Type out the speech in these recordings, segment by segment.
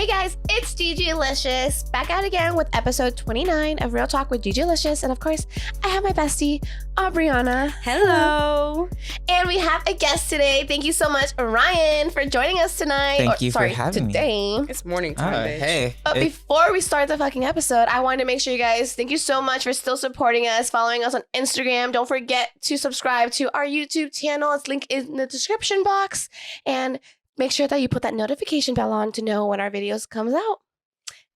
Hey guys, it's Gigilicious, back out again with episode 29 of Real Talk with Gigilicious. And of course, I have my bestie, Aubriana. Hello. And we have a guest today. Thank you so much, Ryan, for joining us tonight. Thank you for having today. me. It's morning time, bitch. Hey. But before we start the fucking episode, I wanted to make sure you guys, thank you so much for still supporting us, following us on Instagram. Don't forget to subscribe to our YouTube channel. Its link is in the description box. And make sure that you put that notification bell on to know when our videos comes out.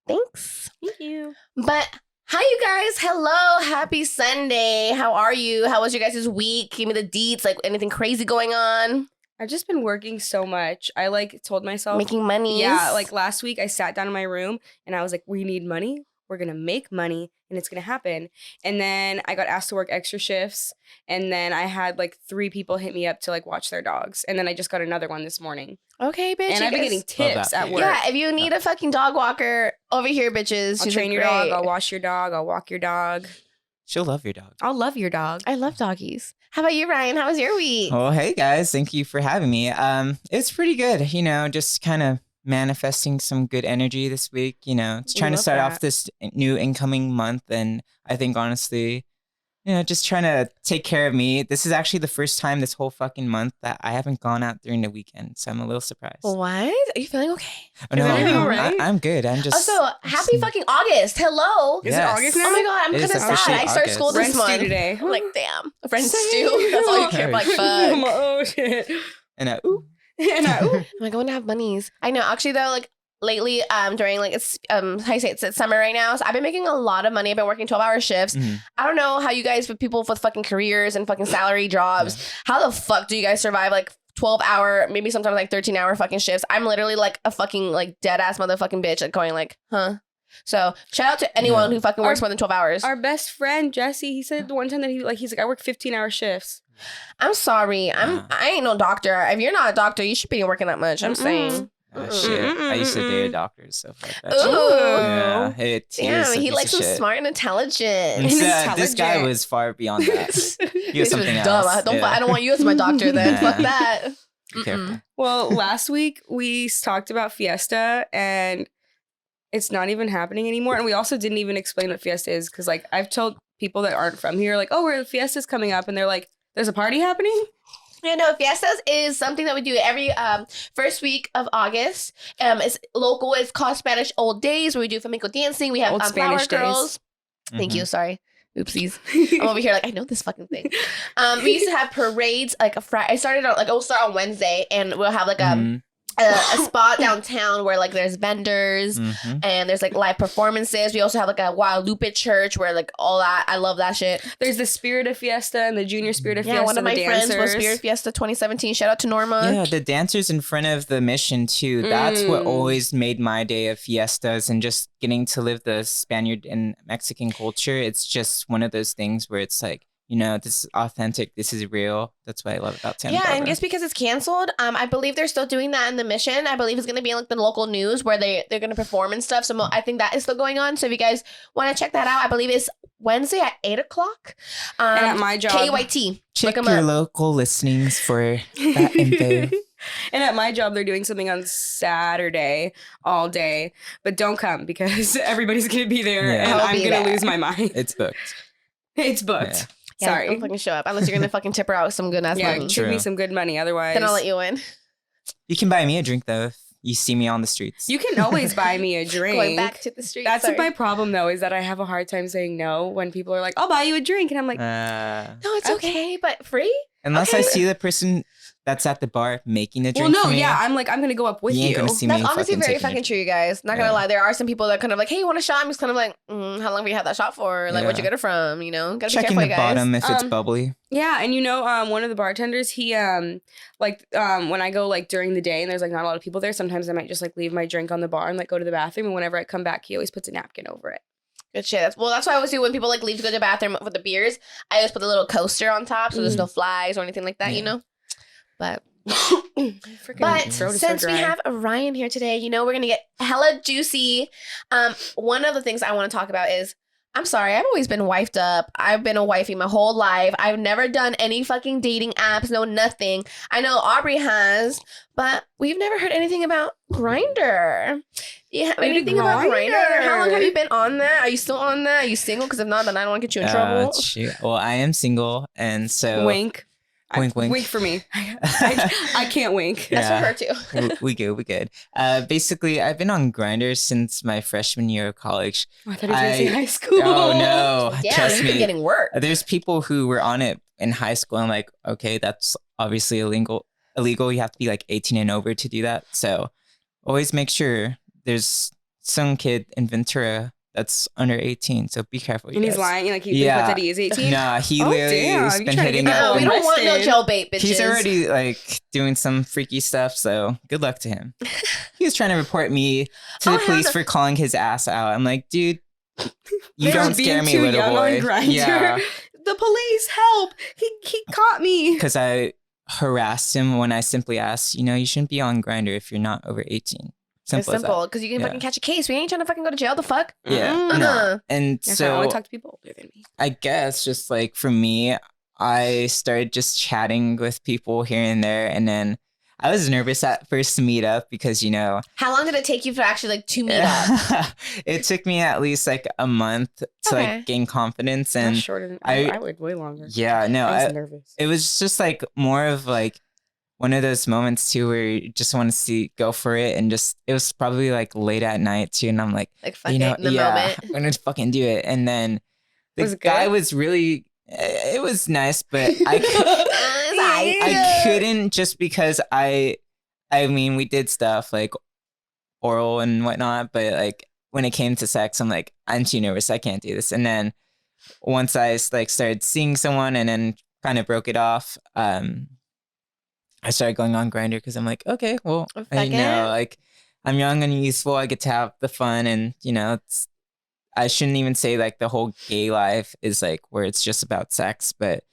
Thanks. Thank you. But hi, you guys. Hello. Happy Sunday. How are you? How was your guys' week? Give me the deets. Like anything crazy going on? I've just been working so much. I told myself. Making money. Yeah, last week I sat down in my room and I was like, we need money. We're going to make money and it's going to happen. And then I got asked to work extra shifts. And then I had 3 people hit me up to watch their dogs. And then I just got another one this morning. Okay, bitch. And I've been getting tips at work. Yeah, if you need a fucking dog walker, over here, bitches. I'll train your dog. I'll wash your dog. I'll walk your dog. She'll love your dog. I'll love your dog. I love doggies. How about you, Ryan? How was your week? Oh, hey guys. Thank you for having me. It's pretty good. Just kind of manifesting some good energy this week. It's trying to start off this new incoming month. And I think honestly, just trying to take care of me. This is actually the first time this whole fucking month that I haven't gone out during the weekend. So I'm a little surprised. What? Are you feeling okay? Oh, no, everything all right? I'm good. I'm just... Also, happy fucking August. Hello. Is it August now? Oh my God, I'm kind of sad. I start August. school this Friends month. due today. I'm like, damn. Friends stew. That's all you care about. Like, fuck. Oh, shit. And Am I going to have bunnies? I know. Actually, though, lately, during it's how you say it's summer right now, so I've been making a lot of money. I've been working 12-hour shifts. Mm-hmm. I don't know how you guys, with people with fucking careers and fucking salary jobs, how the fuck do you guys survive 12-hour, maybe sometimes 13-hour fucking shifts? I'm literally a fucking dead ass motherfucking bitch, going huh. So shout out to anyone who fucking works more than 12 hours. Our best friend Jesse, he said the one time that he's like, I work 15-hour shifts. I'm sorry, I ain't no doctor. If you're not a doctor, you should be working that much. I'm saying. Shit. I used to date a doctor and stuff like that. Ooh. Yeah. Damn, he likes some smart and intelligent. And this guy was far beyond that. He was something dumb. else. I don't want you as my doctor then. Nah. Fuck that. Be careful. Well, last week we talked about Fiesta and it's not even happening anymore. And we also didn't even explain what Fiesta is because I've told people that aren't from here Fiesta's coming up and they're like, there's a party happening? Yeah, no, Fiestas is something that we do every first week of August. It's local. It's called Spanish Old Days, where we do flamenco dancing. We have Old flower Spanish girls. Mm-hmm. Thank you. Sorry. Oopsies. I'm over here I know this fucking thing. We used to have parades a Friday. I started on we'll start on Wednesday, and we'll have a spot downtown where there's vendors and there's live performances. We also have a Guadalupe church where all that. I love that shit. There's the Spirit of Fiesta and the Junior Spirit of Fiesta. Yeah, one of my friends was dancers. Spirit Fiesta 2017. Shout out to Norma. Yeah, the dancers in front of the mission too. That's what always made my day of fiestas, and just getting to live the Spaniard and Mexican culture. It's just one of those things where it's this is authentic. This is real. That's what I love about Santa Barbara. And just because it's canceled, I believe they're still doing that in the mission. I believe it's going to be in the local news where they're going to perform and stuff. So I think that is still going on. So if you guys want to check that out, I believe it's Wednesday at 8 o'clock. And at my job, KYT. Check your local listings for that info. And at my job, they're doing something on Saturday all day. But don't come because everybody's going to be there and I'm going to lose my mind. It's booked. It's booked. Yeah. Yeah, Sorry. don't fucking show up unless you're going to fucking tip her out with some good ass money. Give me some good money. Otherwise, Then I'll let you in. You can buy me a drink though if you see me on the streets. You can always buy me a drink. Going back to the street. That's my problem though, is that I have a hard time saying no when people are like, I'll buy you a drink. And I'm like, no, it's okay, but free? Unless I see the person that's at the bar making a drink. Well, no, for me, I'm going to go up with you. ain't gonna see That's me honestly very taking fucking it. true, you guys. Not gonna lie, there are some people that kind of hey, you want a shot? I'm just kind of how long have you had that shot for? Where'd you get it from? Gotta Checking be careful, the you guys. bottom if it's bubbly. Yeah, and one of the bartenders, he when I go during the day and there's not a lot of people there, sometimes I might just leave my drink on the bar and go to the bathroom, and whenever I come back, he always puts a napkin over it. Good shit. That's why I always do when people leave to go to the bathroom with the beers. I always put a little coaster on top so there's no flies or anything like that, But since we have Ryan here today, we're gonna get hella juicy. One of the things I want to talk about is I'm sorry. I've always been wifed up. I've been a wifey my whole life. I've never done any fucking dating apps. No, nothing. I know Aubrey has, but we've never heard anything about Grindr. You have anything about Grindr? How long have you been on that? Are you still on that? Are you single? Because if not, then I don't want to get you in trouble. Shoot. Well, I am single, and so wink. Wink. Wink for me. I can't wink. That's for her too. We good. Basically, I've been on Grindr since my freshman year of college. I thought you were going to say high school. Oh no, Yeah, trust me. getting work. There's people who were on it in high school. I'm like, okay, that's obviously illegal. You have to be like 18 and over to do that. So always make sure there's some kid in Ventura that's under 18, so be careful. And he's lying, like he thinks that he is 18. Nah, he literally has been hitting up. We don't want no jail bait, bitches. He's already like doing some freaky stuff, so good luck to him. He was trying to report me to the police for calling his ass out. I'm like, dude, you don't scare me, little boy. Yeah, the police, help! He caught me because I harassed him when I simply asked, you shouldn't be on Grindr if you're not over 18. It's simple because you can fucking catch a case. We ain't trying to fucking go to jail. The fuck? Yeah. No. And so I only talk to people older than me. I guess just like for me, I started just chatting with people here and there, and then I was nervous at first to meet up because How long did it take you to actually to meet up? It took me at least like a month to gain confidence, and shorter than I would way longer. Yeah, no, I was nervous. It was just like more of like one of those moments too where you just want to go for it, and it was probably like late at night too, and I'm like fuck it in the moment. I'm gonna fucking do it. And then the guy was really, it was nice, but I couldn't, just because I mean we did stuff like oral and whatnot, but like when it came to sex, I'm like, I'm too nervous, I can't do this. And then once I like started seeing someone and then kind of broke it off, I started going on Grindr because I'm like, okay, well, like I'm young and youthful. I get to have the fun, and I shouldn't even say like the whole gay life is like where it's just about sex, but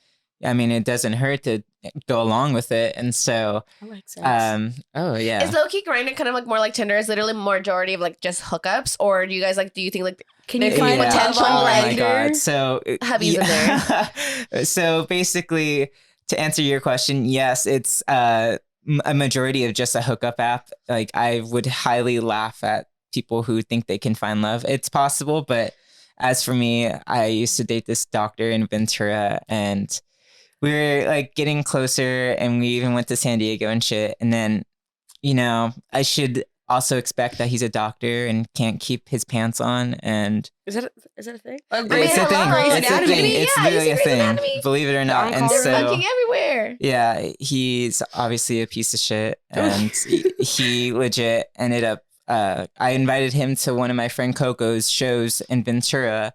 I mean, it doesn't hurt to go along with it. And so, I like sex. Oh yeah, is low-key Grindr kind of like more like Tinder? Is literally majority of like just hookups, or do you guys like? Do you think like can you find potential on Grindr? Oh my god! So hubbies in there. So basically, to answer your question, yes, it's a majority of just a hookup app. Like I would highly laugh at people who think they can find love. It's possible, but as for me, I used to date this doctor in Ventura, and we were like getting closer, and we even went to San Diego and shit. And then, I should also expect that he's a doctor and can't keep his pants on. And is that a thing? It's a thing. It's a thing. It's literally a thing. Anatomy. Believe it or not. And They're so fucking everywhere. Yeah, he's obviously a piece of shit, and he legit ended up. I invited him to one of my friend Coco's shows in Ventura,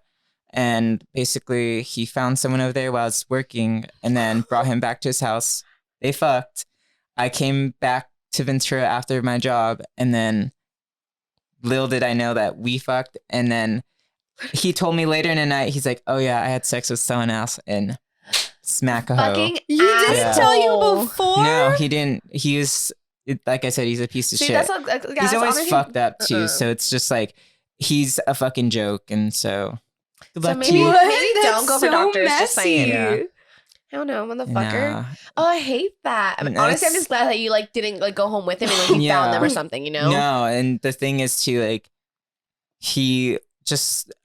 and basically he found someone over there while I was working, and then brought him back to his house. They fucked. I came back to Ventura after my job, and then little did I know that we fucked. And then he told me later in the night, he's like, "Oh yeah, I had sex with someone else," and smack a hoe. You didn't tell you before? No, he didn't. He was, like I said, he's a piece of shit. He's always fucked up too. So it's just like he's a fucking joke, and so good luck to you. Maybe don't go for doctors. Messy. Just saying. Yeah. I don't know, motherfucker. Nah. Oh, I hate that. I mean, honestly, I'm just glad that you like didn't like go home with him and like you found them or something, No, and the thing is too, like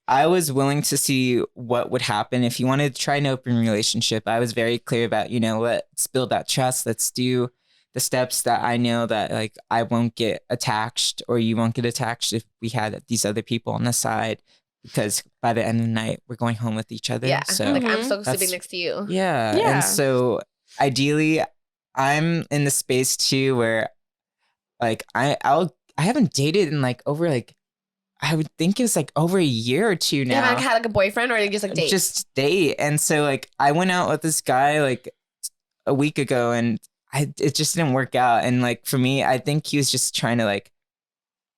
I was willing to see what would happen if he wanted to try an open relationship. I was very clear about, let's build that trust. Let's do the steps that I know that like I won't get attached or you won't get attached if we had these other people on the side. Because by the end of the night, we're going home with each other. Yeah, so like I'm still sleeping next to you. Yeah, and so ideally, I'm in the space too where, like, I haven't dated in like over like, I would think it was like over a year or two now. You haven't had like a boyfriend, or just like date? Just date, and so like I went out with this guy like a week ago, and it just didn't work out. And like for me, I think he was just trying to like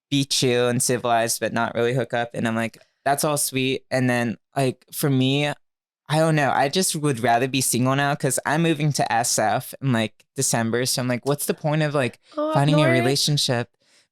be chill and civilized, but not really hook up. And I'm like, that's all sweet. And then like for me, I don't know. I just would rather be single now because I'm moving to SF in like December. So I'm like, what's the point of like finding a relationship?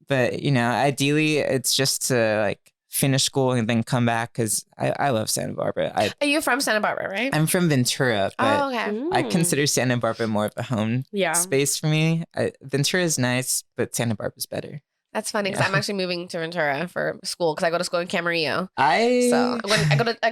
But ideally it's just to like finish school and then come back because I love Santa Barbara. Are you from Santa Barbara, right? I'm from Ventura, but Oh, okay. I consider Santa Barbara more of a home space for me. Ventura is nice, but Santa Barbara's better. That's funny because I'm actually moving to Ventura for school because I go to school in Camarillo. I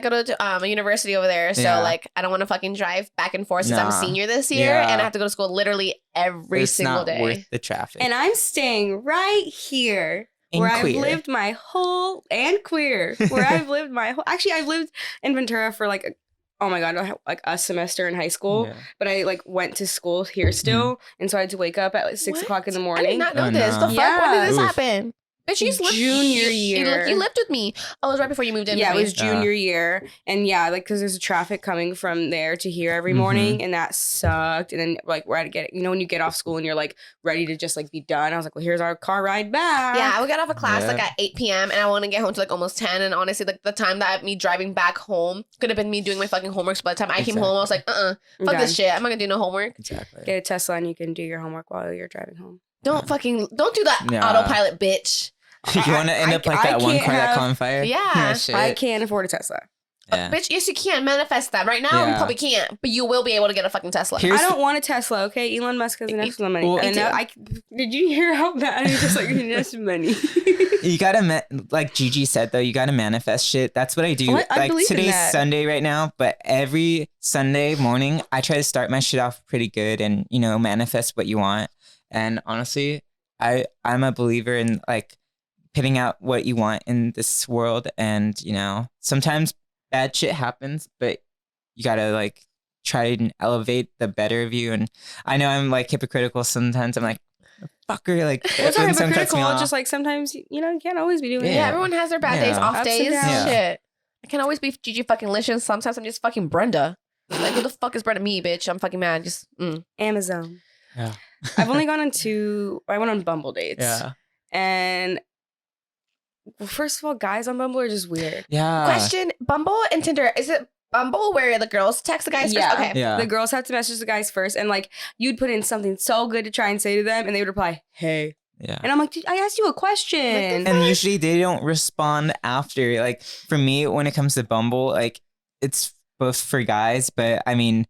go to a university over there, so like I don't want to fucking drive back and forth since I'm a senior this year, and I have to go to school literally every single day. It's not worth the traffic. And I'm staying right here. Where I've lived my whole actually I've lived in Ventura for like oh my god, like a semester in high school, but I like went to school here still, and so I had to wake up at like 6 o'clock in the morning. I did not know this. The fuck? When did this happen? Bitch, you lived junior year. You lived with me. Oh, it was right before you moved in. Yeah, it was junior year, and like because there's traffic coming from there to here every morning, and that sucked. And then like we're at when you get off school and you're like ready to just like be done. I was like, well, here's our car ride back. Yeah, I got off of class like at 8 p.m. and I want to get home to like almost 10. And honestly, like the time that me driving back home could have been me doing my fucking homework. So by the time I came home, I was like, fuck this shit. I'm not gonna do no homework. Exactly. Get a Tesla and you can do your homework while you're driving home. Don't do that autopilot, bitch. You want to end up like that one car that caught on fire? Yeah. I can't afford a Tesla. Yeah. Bitch, yes, you can manifest that. Right now, you probably can't, but you will be able to get a fucking Tesla. I don't want a Tesla, okay? Elon Musk has enough money. Well, did you hear how bad he's just like, he has money? You gotta, like Gigi said though, you gotta manifest shit. That's what I do. I like today's that. Sunday right now, but every Sunday morning, I try to start my shit off pretty good and, manifest what you want. And honestly, I'm a believer in like, pitting out what you want in this world, and sometimes bad shit happens, but you gotta like try and elevate the better of you. And I know I'm like hypocritical sometimes. I'm like, fucker, like it's not hypocritical. Just like sometimes you can't always be doing it. Yeah, everyone has their bad days, off Ups days. and Shit, I can't always be Gigi fucking licious. Sometimes I'm just fucking Brenda. Like, who the fuck is Brenda? Me, bitch. I'm fucking mad. Just Amazon. Yeah. I've only gone I went on Bumble dates. Yeah. And well, first of all, guys on Bumble are just weird. Yeah. Question: Bumble and Tinder, is it Bumble where the girls text the guys first? Okay. Yeah. The girls have to message the guys first, and like you'd put in something so good to try and say to them, and they would reply, "Hey." Yeah. And I'm like, I asked you a question. And usually they don't respond after. Like for me, when it comes to Bumble, like it's both for guys, but I mean,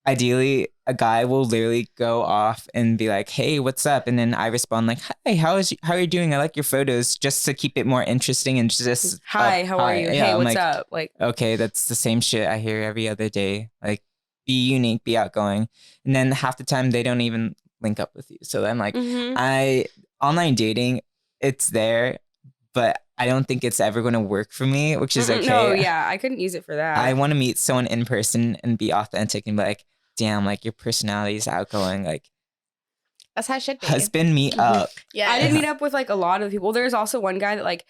ideally, a guy will literally go off and be like, "Hey, what's up?" And then I respond like, "Hi, how are you doing? I like your photos," just to keep it more interesting and just hi, how are you? Yeah, hey, what's like, up? Like, okay, that's the same shit I hear every other day. Like, be unique, be outgoing, and then half the time they don't even link up with you. So then, like, online dating, it's there, but I don't think it's ever going to work for me, which is okay. No, yeah, I couldn't use it for that. I want to meet someone in person and be authentic and be like, damn, like your personality is outgoing. Like that's how it should be. Husband meet up. Yeah, I did meet up with like a lot of people. There's also one guy that like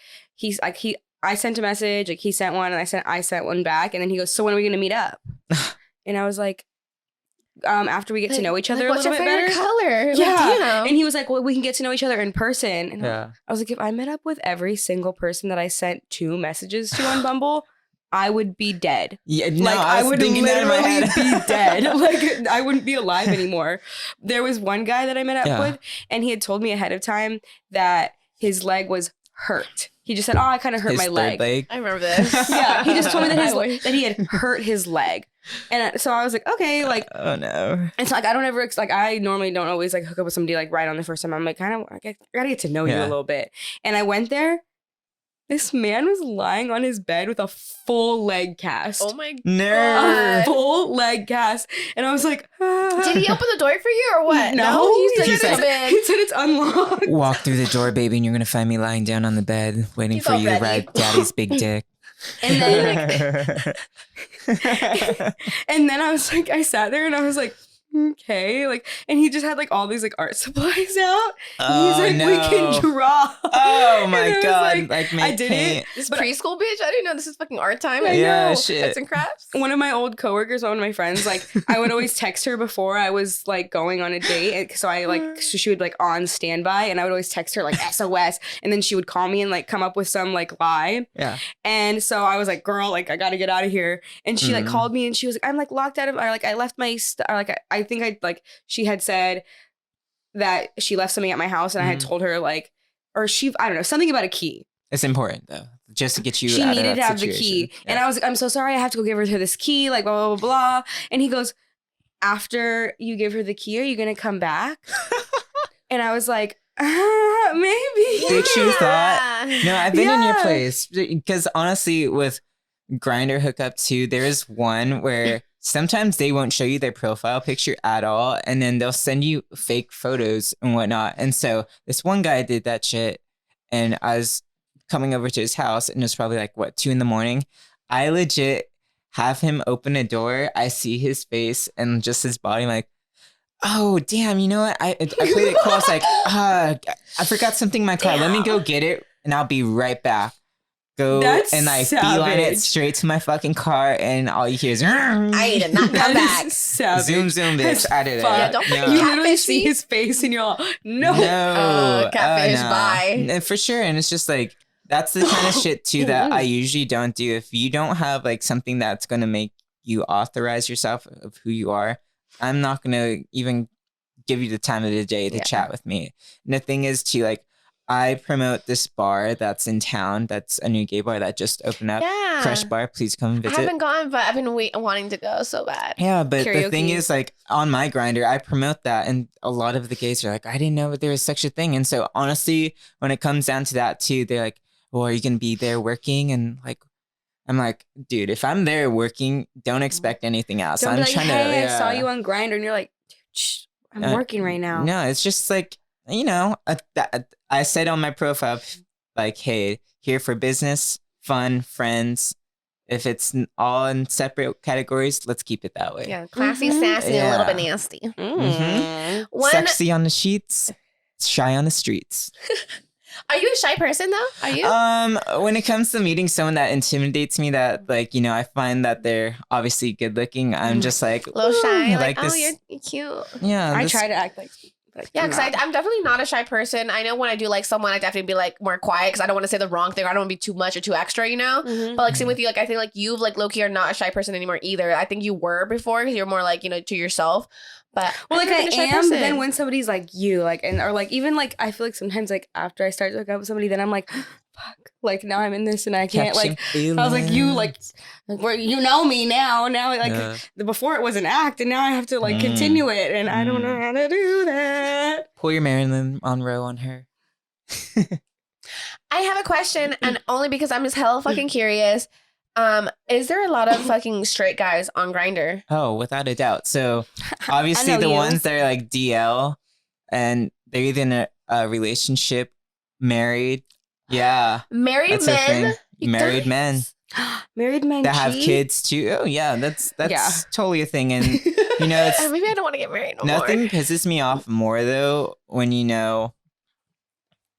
I sent a message, like he sent one, and I sent one back, and then he goes, "So when are we gonna meet up?" And I was like, after we get to know each other a little bit better. Color? Yeah. And he was like, "Well, we can get to know each other in person." And Yeah. I was like, if I met up with every single person that I sent 2 messages to on Bumble, I would be dead. Yeah, no, like I would thinking literally that in my head. be dead. Like I wouldn't be alive anymore. There was one guy that I met up with, and he had told me ahead of time that his leg was hurt. He just said, "Oh, I kind of hurt His my third leg. I remember this. Yeah, he just told me that that he had hurt his leg, and so I was like, okay, like, oh no. And so like I don't ever like I normally don't always like hook up with somebody like right on the first time. I'm like I gotta get to know you a little bit, and I went there. This man was lying on his bed with a full leg cast. Oh my God. A full leg cast. And I was like, Did he open the door for you or what? No, he said it's unlocked. Walk through the door, baby, and you're going to find me lying down on the bed waiting for you to ride daddy's big dick. And then and then I was like, I sat there and I was like, okay, like, and he just had like all these like art supplies out. And he's like, we can draw. Oh my God! Like make I did paint. it. This preschool bitch. I didn't know this is fucking art time. Yeah, shit. Arts and crafts. One of my old coworkers, one of my friends, like I would always text her before I was like going on a date, so she would like on standby, and I would always text her like SOS, and then she would call me and like come up with some like lie. Yeah. And so I was like, girl, like I gotta get out of here. And she like called me and she was like, I'm like locked out of, or like I left my I think I like she had said that she left something at my house, and I had told her like, or I don't know, something about a key. It's important though. just to get you She out needed of to that have the situation. key. And I was like, I'm so sorry. I have to go give her this key. Like, blah, blah, blah, blah. And he goes, after you give her the key, are you going to come back? And I was like, maybe. Did you thought? No, I've been in your Yeah. place. Because honestly, with Grindr hookup too, there is one where sometimes they won't show you their profile picture at all. And then they'll send you fake photos and whatnot. And so this one guy did that shit. And I was coming over to his house and it was probably like, what, 2 a.m. I legit have him open a door. I see his face and just his body. I'm like, oh, damn, you know what? I played it cool. I was like, I forgot something in my car. Let me go get it and I'll be right back. Go That's and like savage. beeline it straight to my fucking car and all you hear is I did not come back. zoom bitch. I did it. fuck. Yeah, don't No. You literally Catfish see me? his face and you're all, no. Catfish, no. bye. And for sure. And it's just like, that's the kind of shit too that I usually don't do. If you don't have like something that's going to make you authorize yourself of who you are, I'm not going to even give you the time of the day to chat with me. And the thing is too, like, I promote this bar that's in town. That's a new gay bar that just opened up. Yeah. Crush Bar. Please come I visit. haven't gone, but I've been wanting to go so bad. Yeah, but the thing Karaoke. is, like, on my Grindr, I promote that, and a lot of the gays are like, I didn't know that there was such a thing. And so, honestly, when it comes down to that too, they're like, well, are you gonna be there working? And like, I'm like, dude, if I'm there working, don't expect anything else. Don't I'm be like, trying hey, to. I saw you on Grindr, and you're like, shh, I'm working right now. No, it's just like, you know, I said on my profile, like, hey, here for business, fun, friends. If it's all in separate categories, let's keep it that way. Yeah, classy, sassy, and a little bit nasty. One, Sexy on the sheets, shy on the streets. are you a shy person though? Are you? When it comes to meeting someone that intimidates me, that like, you know, I find that they're obviously good looking, I'm just like, A little shy, "Ooh, like, oh, this." you're cute. Yeah, I this- try to act like Yeah, because I'm definitely not a shy person. I know when I do like someone, I definitely be like more quiet because I don't want to say the wrong thing. I don't want to be too much or too extra, you know? Mhm. But like same with you, like I think like you like low-key are not a shy person anymore either. I think you were before because you're more like, you know, to yourself. But Well, like I've I never been a shy am, but person. then when somebody's like you, like, and or like even like I feel like sometimes like after I start to hook up with somebody, then I'm like, fuck, like now I'm in this and I can't catching like. I was like, you feelings. like, where you know me now. Now like Yeah. before it was an act, and now I have to like continue it, and I don't know how to do that. Pull your Marilyn Monroe on her. I have a question, and only because I'm just hella fucking curious. Is there a lot of fucking straight guys on Grindr? Oh, without a doubt. So obviously know the you. ones that are like DL and they're either in a relationship, married. Yeah. Married That's a thing. men? You Married guys? men Married men that have cheat? kids too. Oh yeah, that's Yeah. totally a thing. And you know, it's Maybe I don't want to get married no nothing more. pisses me off more though when you know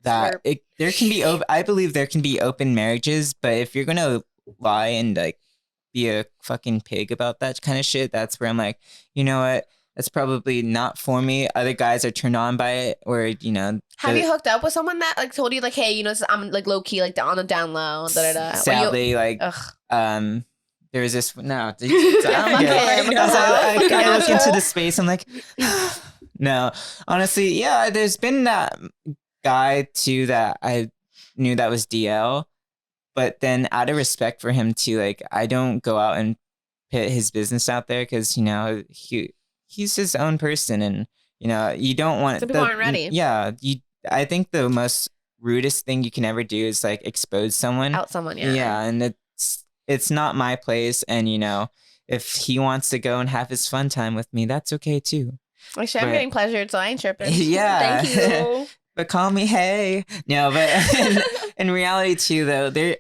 that Slurp. there can be I believe there can be open marriages, but if you're gonna lie and like be a fucking pig about that kind of shit, that's where I'm like, you know what? That's probably not for me. Other guys are turned on by it, or you know. Have you hooked up with someone that like told you like, hey, you know, I'm like low key, like on the down low, da da da. Sadly, like, Ugh. there was this. No, Fuck him. I look into the space. I'm like, no. Honestly, yeah. There's been that guy too that I knew that was DL, but then out of respect for him too, like I don't go out and put his business out there because you know he's his own person, and you know you don't want. Some people aren't ready. Yeah, I think the most rudest thing you can ever do is like expose someone. Out someone, yeah. Yeah, and it's not my place, and you know if he wants to go and have his fun time with me, that's okay too. Actually, I'm getting pleasured, so I ain't tripping. Yeah. Thank you. But call me hey. No, but in reality too, though, there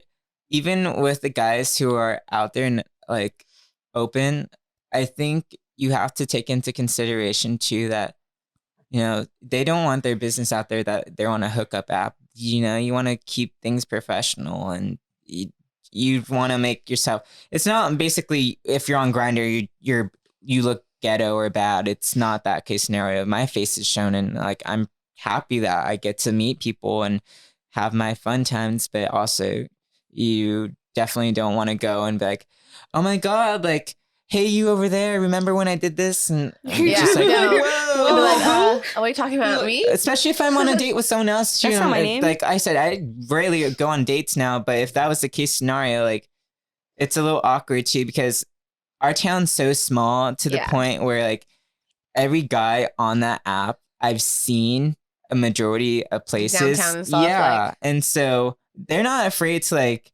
even with the guys who are out there and like open, I think you have to take into consideration too that you know they don't want their business out there that they're on a hookup app. You know, you want to keep things professional, and you want to make yourself. It's not basically if you're on Grindr, you look ghetto or bad. It's not that case scenario. My face is shown, and like I'm happy that I get to meet people and have my fun times, but also you definitely don't want to go and be like, oh my god, like hey, you over there, remember when I did this? And I'm Yeah, just like, no. whoa. I'd be like, are you talking about me? Especially if I'm on a date with someone else too. That's not my name. Like I said, I rarely go on dates now, but if that was the case scenario, like it's a little awkward too because our town's so small to the point where like every guy on that app I've seen a majority of places. Downtown and stuff, and so they're not afraid to like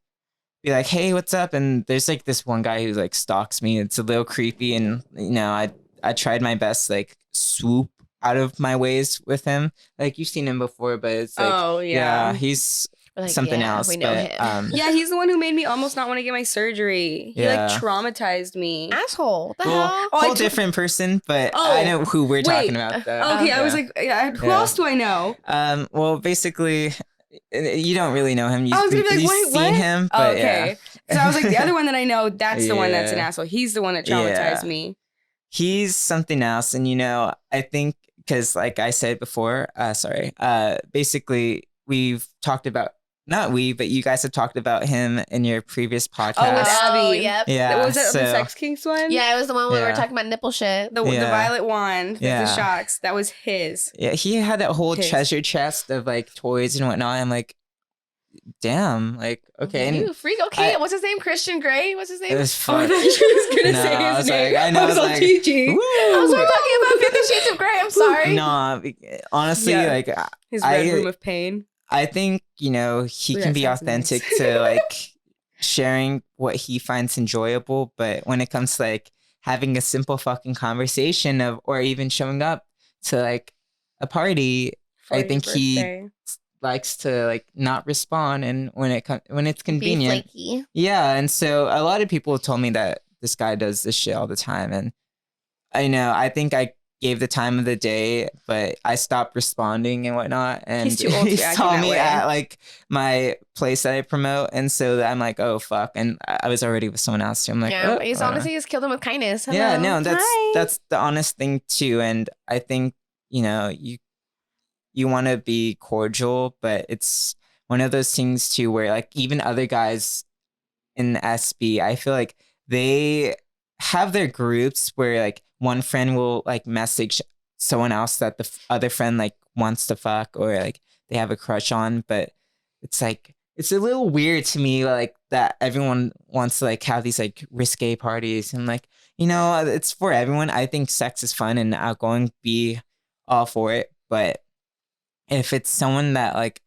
be like, hey, what's up? And there's like this one guy who like stalks me. It's a little creepy, and I tried my best to, like swoop out of my ways with him. Like you've seen him before, but it's like he's like, something else. We know but him. He's the one who made me almost not want to get my surgery. He like traumatized me. Asshole. What the well, hell? whole different person, but I know who we're talking about. Though. Okay, I was like, who else do I know? Well, basically, you don't really know him. I was gonna be like, you've wait, seen what? him, but okay. So I was like, the other one that I know, that's the one that's an asshole. He's the one that traumatized me. He's something else, and I think because, like I said before, basically we've talked about. Not we, but you guys have talked about him in your previous podcast. Oh, with Abby. Yep. Yeah. Was that the Sex Kinks one? Yeah, it was the one where we were talking about nipple shit. The violet wand, the shocks. That was his. Yeah, he had that whole treasure chest of like toys and whatnot. I'm like, damn, like okay. You freak. Okay, what's his name? Christian Grey. What's his name? It was Oh, fun. I thought you was gonna say his name. Like, I know. I was all TG. I was talking about 50 Shades of Grey. I'm sorry. No, honestly, like his red room of pain. I think, he can be authentic to like sharing what he finds enjoyable. But when it comes to like having a simple fucking conversation or even showing up to like a party, I think he likes to like not respond. And when it's convenient. Be flaky. Yeah. And so a lot of people told me that this guy does this shit all the time. And I think I gave the time of the day, but I stopped responding and whatnot. And he's too old he to saw me way. at like my place that I promote, and so I'm like, oh fuck, and I was already with someone else. So I'm like, but he's honestly just killed him with kindness. Hello. Yeah, no, that's the honest thing too, and I think you want to be cordial, but it's one of those things too where like even other guys in SB, I feel like they have their groups where like one friend will like message someone else that the other friend like wants to fuck or like they have a crush on, but it's like it's a little weird to me like that everyone wants to like have these like risque parties and like it's for everyone. I think sex is fun and outgoing, be all for it, but if it's someone that like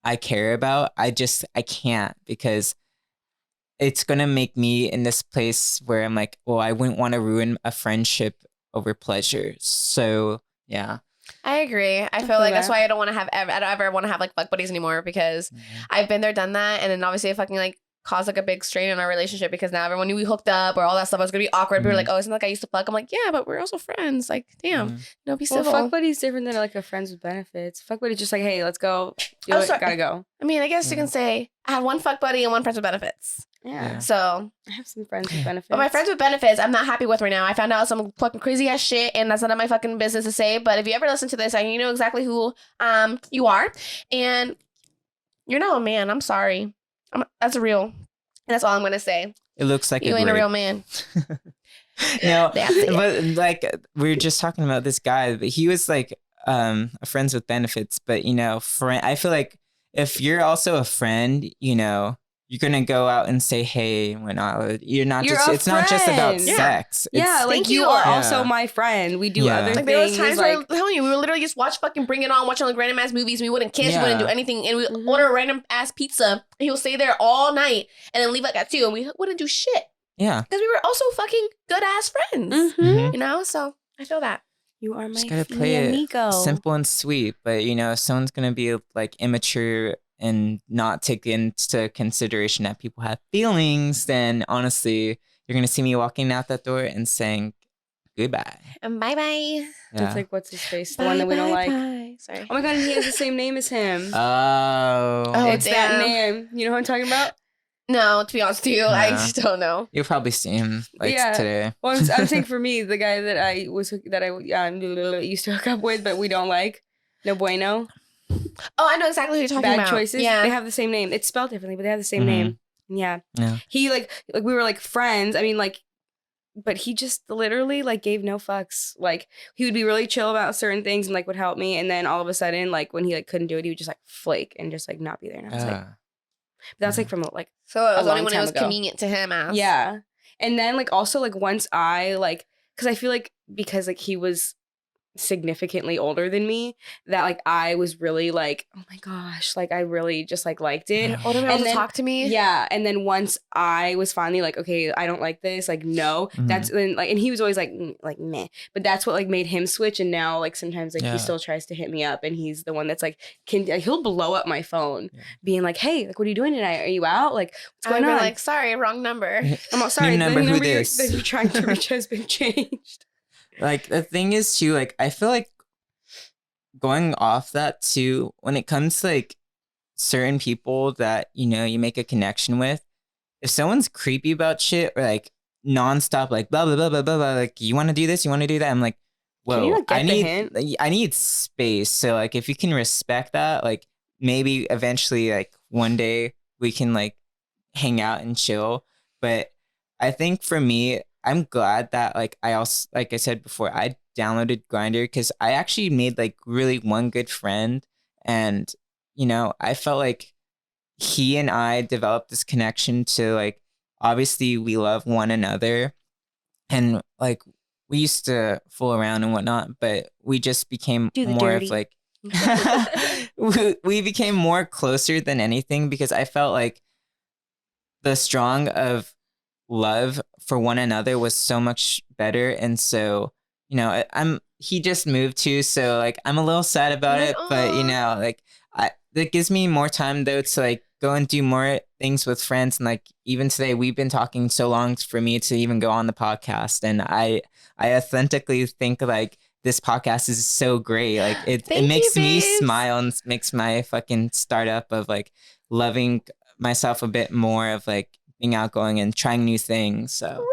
I care about, I can't, because it's going to make me in this place where I'm like, well, I wouldn't want to ruin a friendship over pleasure. So, yeah. I agree. I feel like that's why I don't ever want to have like fuck buddies anymore, because I've been there, done that. And then obviously it fucking like caused like a big strain on our relationship, because now everyone knew we hooked up or all that stuff. It was going to be awkward. People were like, oh, isn't that like I used to fuck? I'm like, yeah, but we're also friends. Like, damn. No, be civil. Well, fuck buddy's different than like a friends with benefits. Fuck buddy's just like, hey, let's go. Gotta go. I mean, I guess you can say I have one fuck buddy and one friends with benefits. Yeah. So I have some friends with benefits. But my friends with benefits, I'm not happy with right now. I found out some fucking crazy ass shit, and that's none of my fucking business to say. But if you ever listen to this, you know exactly who you are, and you're not a man. I'm sorry. That's real. And that's all I'm gonna say. It looks like you ain't a real man. No, but like we were just talking about this guy, but he was like friends with benefits. But I feel like if you're also a friend, you're gonna go out and say hey and whatnot. It's not just about sex. Yeah, like you are also my friend. We do other things. There was times where I'm telling you, we would literally just watch fucking Bring It On, watching like random ass movies. We wouldn't kiss, we wouldn't do anything, and we order a random ass pizza. And he would stay there all night and then leave like at 2, and we wouldn't do shit. Yeah, because we were also fucking good ass friends. So I feel that. You are my just gotta play amigo. It simple and sweet, but if someone's gonna be like immature and not take into consideration that people have feelings, then honestly, you're going to see me walking out that door and saying goodbye. And bye-bye. Yeah. It's like, what's his face? The one that we don't like. Sorry. Oh my God, and he has the same name as him. Oh. It's that name. You know what I'm talking about? No, to be honest with you, I just don't know. You'll probably see him today. Well, I'm saying for me, the guy that I used to hook up with, but we don't like. No bueno. Oh, I know exactly who you're talking about. Bad Choices. Yeah. They have the same name. It's spelled differently, but they have the same name. Yeah. He like we were like friends. I mean, like but he just literally like gave no fucks. Like he would be really chill about certain things and like would help me, and then all of a sudden like when he like couldn't do it, he would just like flake and just like not be there. And I was like, but that's like from like so it was a only long when it time was ago. convenient to him. Yeah, and then like also like once I like because I feel like because like he was significantly older than me that like I was really like, oh my gosh, like I really just like liked it. Older man And to then talk to me. yeah, and then once I was finally like, okay, I don't like this, like no, that's then like, and he was always like meh, but that's what like made him switch. And now like sometimes like he still tries to hit me up, and he's the one that's like he'll blow up my phone being like, hey, like what are you doing tonight, are you out, like what's going on, like sorry, wrong number. I'm sorry, new number, who that this you're trying to reach has been changed. Like the thing is too, like I feel like going off that too, when it comes to like certain people that, you know, you make a connection with, if someone's creepy about shit or like nonstop, like blah, blah, blah, blah, blah, blah, like you want to do this, you want to do that. I'm like, whoa, I need space. So like, if you can respect that, like maybe eventually like one day we can like hang out and chill. But I think for me, I'm glad that like I also, like I said before, I downloaded Grindr because I actually made like really one good friend, and you know I felt like he and I developed this connection to like obviously we love one another, and like we used to fool around and whatnot, but we just became more of like we became more closer than anything because I felt like the strong of love for one another was so much better. And so, you know, he just moved too, so like I'm a little sad about it, but you know, like that gives me more time though to like go and do more things with friends. And like even today we've been talking so long for me to even go on the podcast, and I authentically think like this podcast is so great. Like it makes me smile and makes my fucking startup of like loving myself a bit more, of like being outgoing and trying new things. So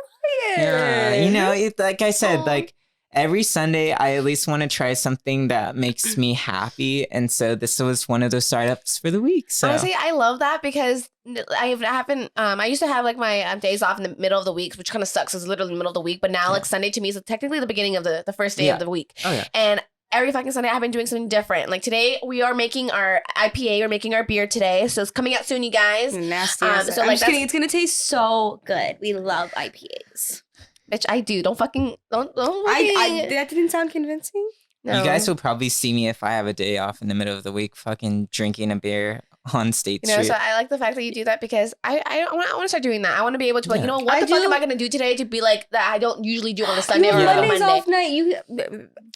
yeah, you know, like I said, like every Sunday I at least want to try something that makes me happy, and so this was one of those startups for the week. So honestly, I love that because I used to have like my days off in the middle of the week, which kind of sucks. It's literally the middle of the week, but now like Sunday to me is technically the beginning of the first day of the week. And every fucking Sunday I've been doing something different. Like today we are making our IPA. We're making our beer today, so it's coming out soon, you guys. Nasty. So I'm just kidding. It's gonna taste so good. We love IPAs. Bitch, I do. Don't that didn't sound convincing. No. You guys will probably see me if I have a day off in the middle of the week, fucking drinking a beer on State Street. So I like the fact that you do that because I want to start doing that. I want to be able to be like, you know, what the fuck am I going to do today to be like that I don't usually do on a Sunday or on a Monday. Off night.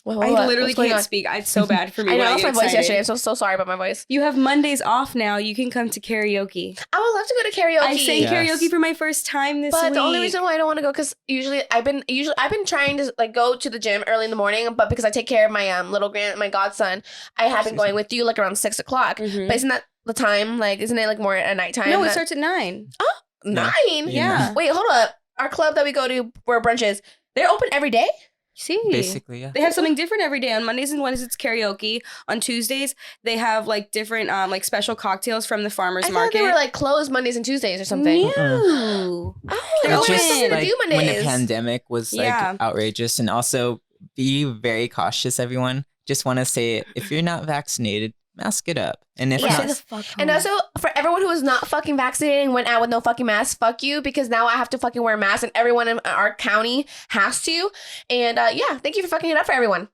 I literally can't speak. It's so bad for me. I know, I lost my voice yesterday. I'm so sorry about my voice. You have Mondays off now. You can come to karaoke. I would love to go to karaoke. I sang karaoke for my first time this week. But the only reason why I don't want to go because I've been trying to like go to the gym early in the morning, but because I take care of my my godson, I have been going with you like around 6 o'clock. Mm-hmm. But isn't that the time? Like, isn't it like more at nighttime? No, it starts at 9. Oh, 9? Yeah. Wait, hold up. Our club that we go to where brunch is, they're open every day? See, basically, yeah. They have something different every day. On Mondays and Wednesdays, it's karaoke. On Tuesdays, they have like different like special cocktails from the farmers market. Thought they were like closed Mondays and Tuesdays or something. No. Oh, it's just like when the pandemic was like outrageous, and also be very cautious, everyone. Just want to say, if you're not vaccinated, mask it up. And if not, and also for everyone who is not fucking vaccinated and went out with no fucking mask, fuck you, because now I have to fucking wear a mask and everyone in our county has to. And thank you for fucking it up for everyone.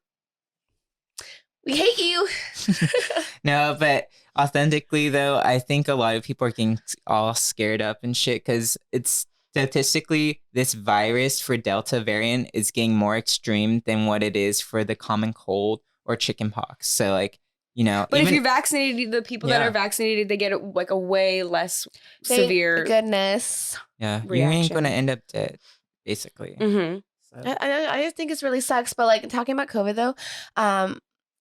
We hate you. No, but authentically though, I think a lot of people are getting all scared up and shit because it's statistically this virus for Delta variant is getting more extreme than what it is for the common cold or chickenpox. So like, you know, but if you're vaccinated, the people that are vaccinated, they get like a way less severe. Goodness. Yeah, reaction. You ain't gonna end up dead, basically. Mm-hmm. So. I just think it's really sucks. But like talking about COVID though,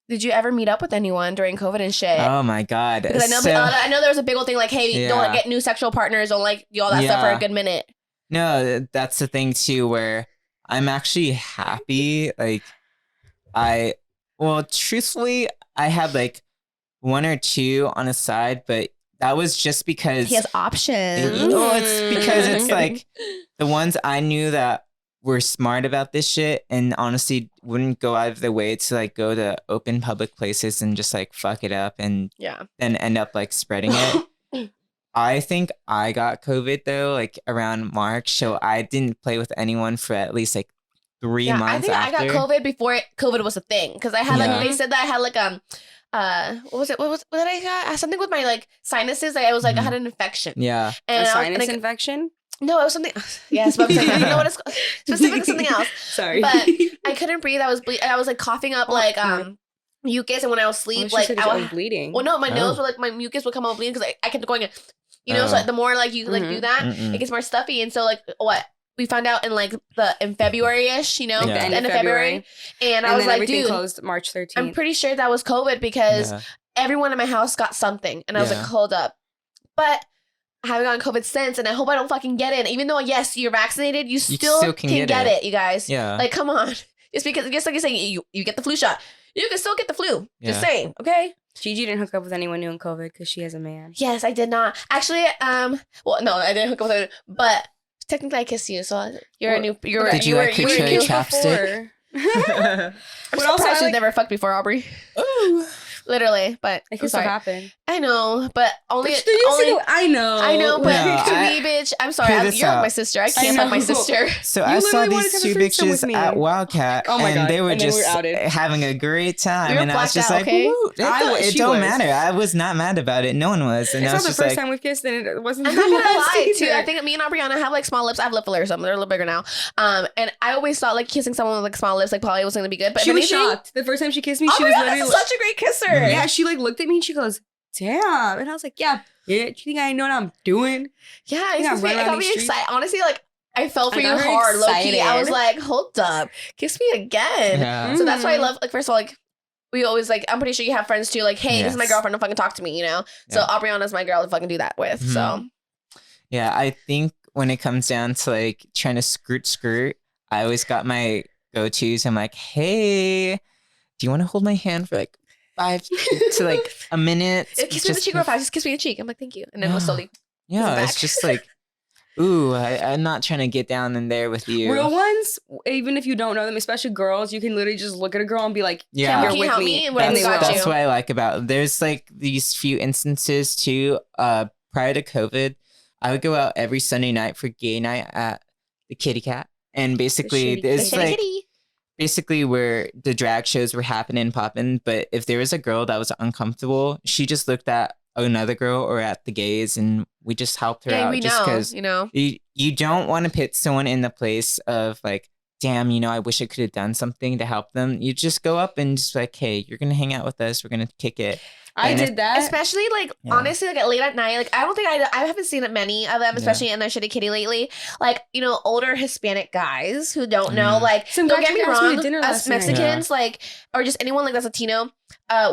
did you ever meet up with anyone during COVID and shit? Oh my god! Because I know there was a big old thing like, hey, don't get new sexual partners, don't like do all that stuff for a good minute. No, that's the thing too, where I'm actually happy. Like, truthfully, I had like 1 or 2 on the side, but that was just because he has options. It's because it's like the ones I knew that were smart about this shit and honestly wouldn't go out of their way to like go to open public places and just like fuck it up and then end up like spreading it. I think I got COVID though, like around March, so I didn't play with anyone for at least like 3 months. I got COVID before COVID was a thing because I had like they said that I had like what was it? What did I got? Something with my like sinuses. Like I was like I had an infection. Yeah, and a sinus infection. No, it was something. Yes, but I don't know what it's called. Specifically something else. Sorry, but I couldn't breathe. I was like coughing up like mucus, and when I was asleep, like I was bleeding. Well, no, my nose would like my mucus would come out bleeding because I kept going. You know, so the more like you like do that, it gets more stuffy, and so like what we found out in February-ish, you know, the end of February, and I was like, dude, closed March 13th. I'm pretty sure that was COVID because everyone in my house got something, and I was like, hold up, but. I haven't gotten COVID since, and I hope I don't fucking get it. Even though, yes, you're vaccinated, you still can get it, you guys. Yeah. Like, come on. Just because, just like you're saying, you get the flu shot. You can still get the flu. Yeah. Just saying, okay? Gigi didn't hook up with anyone new in COVID because she has a man. Yes, I did not. Actually, well, no, I didn't hook up with anyone, but technically I kissed you, so you're a new... Did you like her cherry chapstick? I'm surprised you've never fucked before, Aubrey. Ooh. Literally, but it could still happen. I know, but only. I know, but to me, bitch, I'm sorry. You're like my sister. I can't fuck my sister. So I saw these two bitches at Wildcat, and they were just having a great time, and I was just like, it don't matter. I was not mad about it. No one was, and it's not the first time we've kissed, and it wasn't. I'm not gonna lie, too. I think me and Aubriana have like small lips. I have lip fillers, some they're a little bigger now. And I always thought like kissing someone with like small lips like probably wasn't gonna be good, but she was shocked the first time she kissed me. She was literally such a great kisser. Yeah, she like looked at me and she goes, damn. And I was like, yeah, bitch, you think I know what I'm doing? Yeah, it got me excited. Honestly, like, I fell for you hard, low-key. I was like, hold up, kiss me again. Yeah. So that's why I love, like, first of all, like, we always, like, I'm pretty sure you have friends too, like, hey, this is my girlfriend, don't fucking talk to me, you know? So Aubriana's my girl to fucking do that with, so. Yeah, I think when it comes down to, like, trying to skirt, I always got my go-tos. I'm like, hey, do you want to hold my hand for, like, 5 to like a minute. Kiss me in the cheek real fast. Just kiss me in the cheek. I'm like, thank you. And then we'll slowly. Yeah, it's just like, ooh, I'm not trying to get down in there with you. Real ones, even if you don't know them, especially girls, you can literally just look at a girl and be like, yeah, you're with me. That's what I like about it. There's like these few instances too. Prior to COVID, I would go out every Sunday night for gay night at the Kitty Cat. And basically, there's like... Basically, where the drag shows were happening, popping. But if there was a girl that was uncomfortable, she just looked at another girl or at the gays, and we just helped her out. Just because you don't want to put someone in the place of like, damn, I wish I could have done something to help them. You just go up and just like, hey, you're gonna hang out with us. We're gonna kick it. I did that. Especially, like, honestly, like, late at night. Like, I don't think I haven't seen many of them, especially in their Shitty Kitty lately. Like, older Hispanic guys who don't know, like, don't get me wrong, us Mexicans, like, or just anyone, like, that's Latino,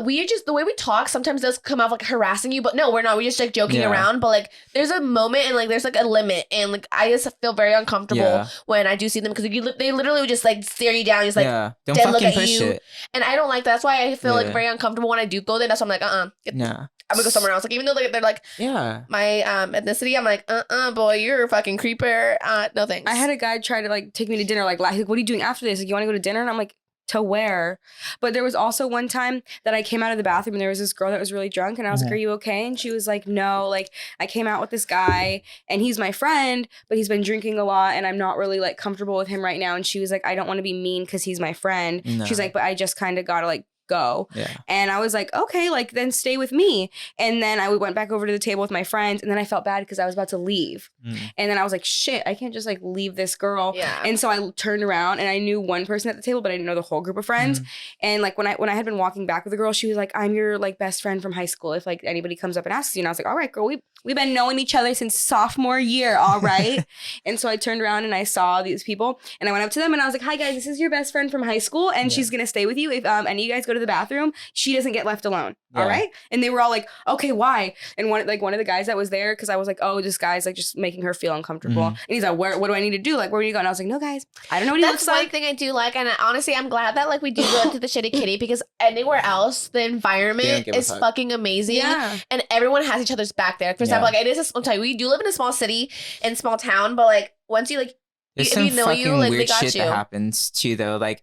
we just, the way we talk sometimes does come off, like, harassing you, but no, we're not. We're just, like, joking around, but, like, there's a moment and, like, there's, like, a limit, and, like, I just feel very uncomfortable when I do see them, because they literally would just, like, stare you down, just, like, don't dead look fucking at push you. it. And I don't like that. That's why I feel, like, very uncomfortable when I do go there. That's why I'm like, I'm gonna go somewhere else. Like, even though they're like, my ethnicity, I'm like, boy, you're a fucking creeper. No thanks. I had a guy try to like take me to dinner. Like, what are you doing after this? Like, you want to go to dinner? And I'm like, to where? But there was also one time that I came out of the bathroom and there was this girl that was really drunk, and I was like, are you okay? And she was like, no, like, I came out with this guy and he's my friend, but he's been drinking a lot and I'm not really like comfortable with him right now. And she was like, I don't want to be mean because he's my friend. No. She's like, but I just kind of gotta like go. And I was like, okay, like, then stay with me. And then I went back over to the table with my friends, and then I felt bad because I was about to leave. And then I was like, shit, I can't just like leave this girl. And so I turned around and I knew one person at the table, but I didn't know the whole group of friends. And like when I had been walking back with the girl, she was like, I'm your like best friend from high school if like anybody comes up and asks you. And I was like, all right, girl, we've been knowing each other since sophomore year, all right? And so I turned around and I saw these people, and I went up to them and I was like, hi guys, this is your best friend from high school, and she's gonna stay with you. If any of you guys go to the bathroom, she doesn't get left alone. All right? And they were all like, okay, why? And one of the guys that was there, because I was like, oh, this guy's like just making her feel uncomfortable. And he's like, what do I need to do? Like, where do you go? And I was like, no, guys, I don't know what he looks like. That's one thing I do like, and honestly, I'm glad that like we do go to the Shitty Kitty, because anywhere else, the environment is fucking amazing. And everyone has each other's back there. For example, like, I'll tell you, we do live in a small city and small town, but like once you like There's if some you know fucking you, like, they weird got shit you. that happens too, though. Like,